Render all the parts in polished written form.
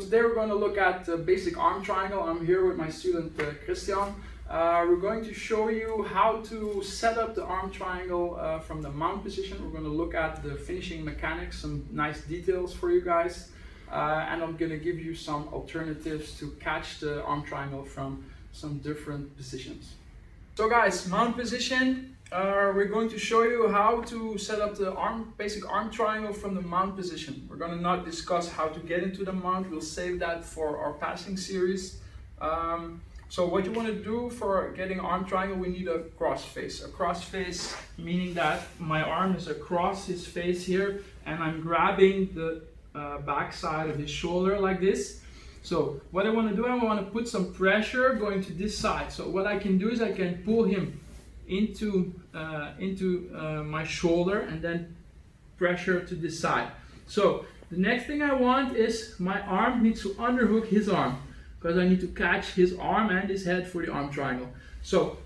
today we're going to look at the basic arm triangle. I'm here with my student Christian. We're going to show you how to set up the arm triangle from the mount position. We're going to look at the finishing mechanics, some nice details for you guys. And I'm going to give you some alternatives to catch the arm triangle from some different positions. So guys, mount position. We're going to show you how to set up the basic arm triangle from the mount position. We're going to not discuss how to get into the mount. We'll save that for our passing series. So what you want to do for getting arm triangle, we need a cross face. A cross face meaning that my arm is across his face here and I'm grabbing the back side of his shoulder like this. So what I want to do, I want to put some pressure going to this side. So what I can do is I can pull him into my shoulder and then pressure to this side. So the next thing I want is my arm needs to underhook his arm, because I need to catch his arm and his head for the arm triangle. So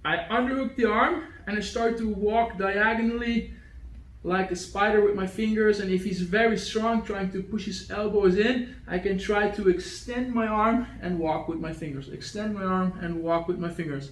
I underhook the arm and I start to walk diagonally like a spider with my fingers, and if he's very strong trying to push his elbows in, I can try to extend my arm and walk with my fingers. Extend my arm and walk with my fingers.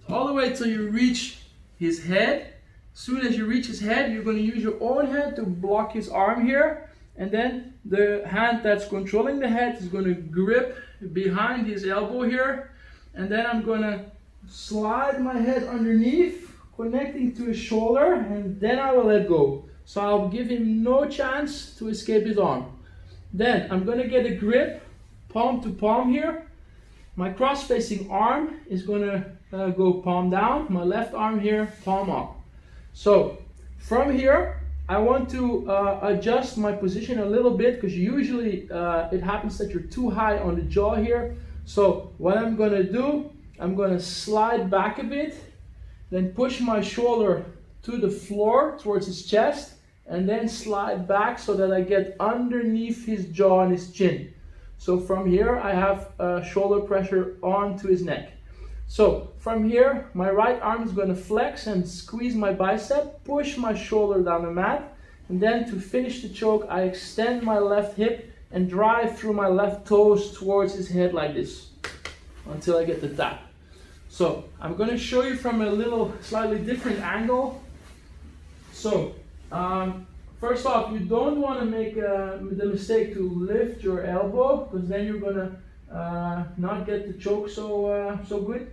All the way till you reach his head. As soon as you reach his head, you're going to use your own hand to block his arm here, and then the hand that's controlling the head is going to grip behind his elbow here, and then I'm going to slide my head underneath, connecting to his shoulder, and then I will let go. So I'll give him no chance to escape his arm. Then I'm going to get a grip, palm to palm here. My cross-facing arm is going to go palm down, my left arm here, palm up. So from here, I want to adjust my position a little bit, because usually it happens that you're too high on the jaw here. So what I'm going to do, I'm going to slide back a bit, then push my shoulder to the floor towards his chest, and then slide back so that I get underneath his jaw and his chin. So from here I have shoulder pressure onto his neck. So from here my right arm is going to flex and squeeze my bicep, push my shoulder down the mat, and then to finish the choke I extend my left hip and drive through my left toes towards his head like this until I get the tap. So I'm going to show you from a little slightly different angle. So first off, you don't want to make the mistake to lift your elbow, because then you're going to not get the choke so good.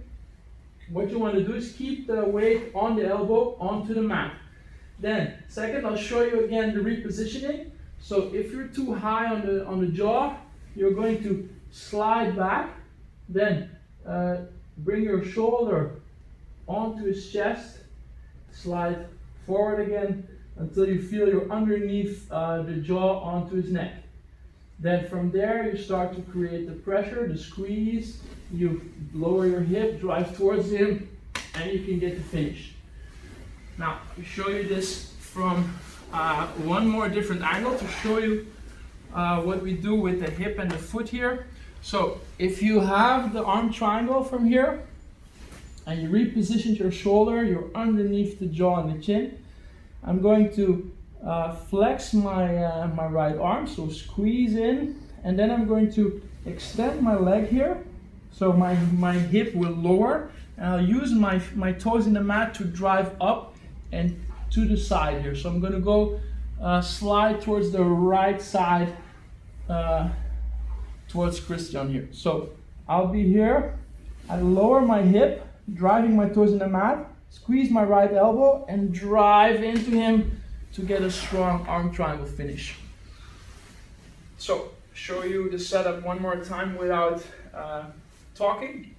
What you want to do is keep the weight on the elbow onto the mat. Then second, I'll show you again the repositioning. So if you're too high on the jaw, you're going to slide back, then bring your shoulder onto his chest, slide forward again until you feel you're underneath the jaw onto his neck. Then from there you start to create the pressure, the squeeze, you lower your hip, drive towards him, and you can get the finish. Now I'll show you this from one more different angle to show you what we do with the hip and the foot here. So if you have the arm triangle from here and you reposition your shoulder, you're underneath the jaw and the chin. I'm going to flex my right arm, so squeeze in, and then I'm going to extend my leg here, so my hip will lower, and I'll use my toes in the mat to drive up and to the side here. So I'm going to go slide towards the right side towards Christian here. So I'll be here, I lower my hip, driving my toes in the mat, squeeze my right elbow and drive into him to get a strong arm triangle finish. So show you the setup one more time without talking.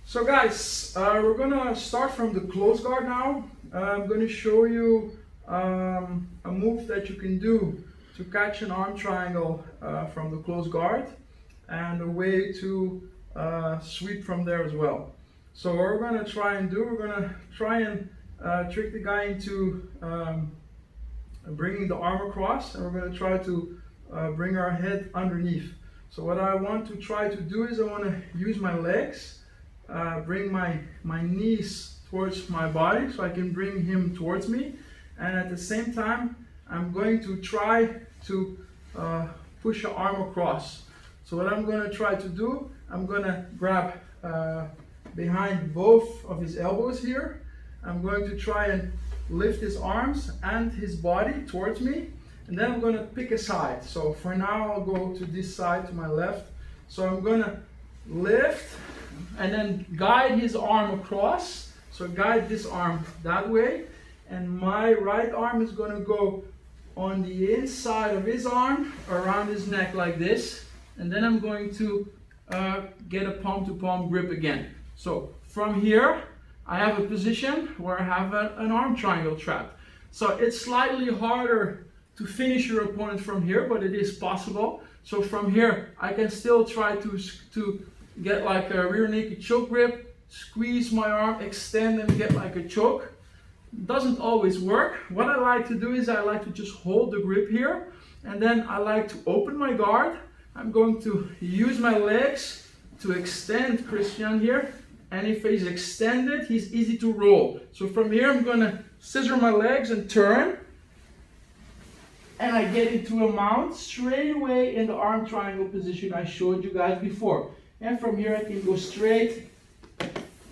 So guys, we're gonna start from the close guard now. I'm gonna show you a move that you can do to catch an arm triangle from the close guard, and a way to sweep from there as well. So what we're gonna try and do, we're gonna try and trick the guy into bringing the arm across, and we're gonna try to bring our head underneath. So what I want to try to do is I want to use my legs, bring my knees towards my body so I can bring him towards me, and at the same time I'm going to try to push your arm across. So what I'm going to try to do, I'm going to grab behind both of his elbows here. I'm going to try and lift his arms and his body towards me, and then I'm going to pick a side. So for now I'll go to this side, to my left. So I'm going to lift and then guide his arm across. So guide this arm that way, and my right arm is going to go on the inside of his arm, around his neck like this, and then I'm going to get a palm-to-palm grip again. So from here I have a position where I have an arm triangle trap. So it's slightly harder to finish your opponent from here, but it is possible. So from here I can still try to get like a rear naked choke grip, squeeze my arm, extend and get like a choke. Doesn't always work. What I like to do is I like to just hold the grip here, and then I like to open my guard. I'm going to use my legs to extend Christian here, and if he's extended, he's easy to roll. So from here I'm going to scissor my legs and turn, and I get into a mount straight away in the arm triangle position I showed you guys before. And from here I can go straight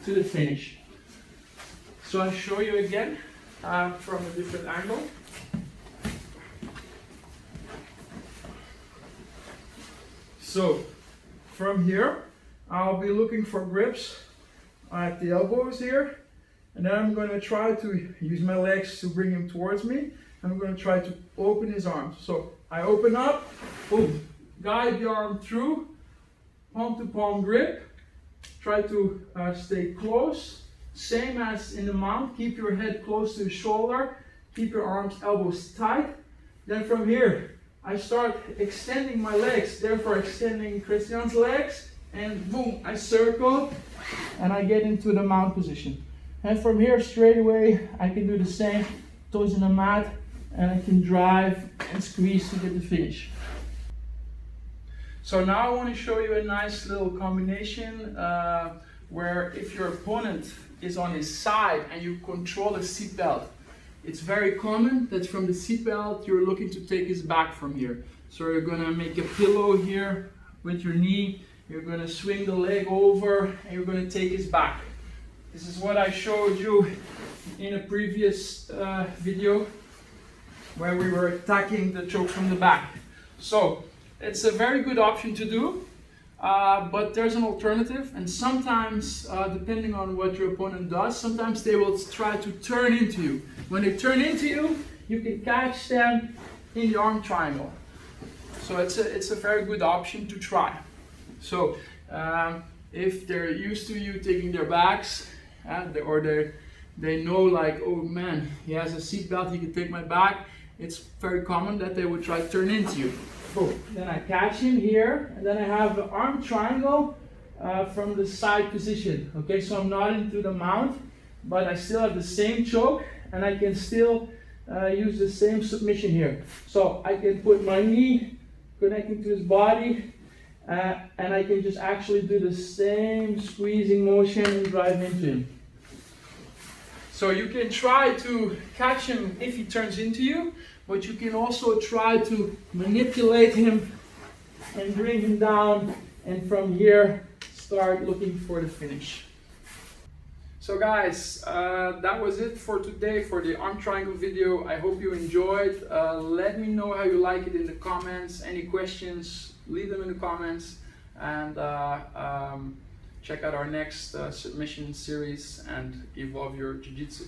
to the finish. So I'll show you again from a different angle. So from here I'll be looking for grips at the elbows here, and then I'm going to try to use my legs to bring him towards me. I'm going to try to open his arms. So I open up, boom, guide the arm through, palm to palm grip, try to stay close. Same as in the mount, keep your head close to the shoulder, keep your arms, elbows tight. Then from here, I start extending my legs, therefore extending Christian's legs, and boom, I circle, and I get into the mount position. And from here, straight away, I can do the same, toes in the mat, and I can drive and squeeze to get the finish. So now I want to show you a nice little combination where if your opponent is on his side and you control the seatbelt. It's very common that from the seatbelt you're looking to take his back from here. So you're going to make a pillow here with your knee, you're going to swing the leg over, and you're going to take his back. This is what I showed you in a previous video where we were attacking the choke from the back. So it's a very good option to do. But there's an alternative, and sometimes, depending on what your opponent does, sometimes they will try to turn into you. When they turn into you, you can catch them in the arm triangle. So it's a very good option to try. So if they're used to you taking their backs, or they know like, oh man, he has a seatbelt, he can take my back, it's very common that they would try to turn into you. Boom. Then I catch him here, and then I have the arm triangle from the side position. Okay, so I'm not into the mount, but I still have the same choke, and I can still use the same submission here. So I can put my knee connecting to his body, and I can just actually do the same squeezing motion and drive into him. So you can try to catch him if he turns into you, but you can also try to manipulate him and bring him down, and from here start looking for the finish. So guys, that was it for today for the arm triangle video. I hope you enjoyed. Let me know how you like it in the comments. Any questions, leave them in the comments, and check out our next submission series and evolve your jiu-jitsu.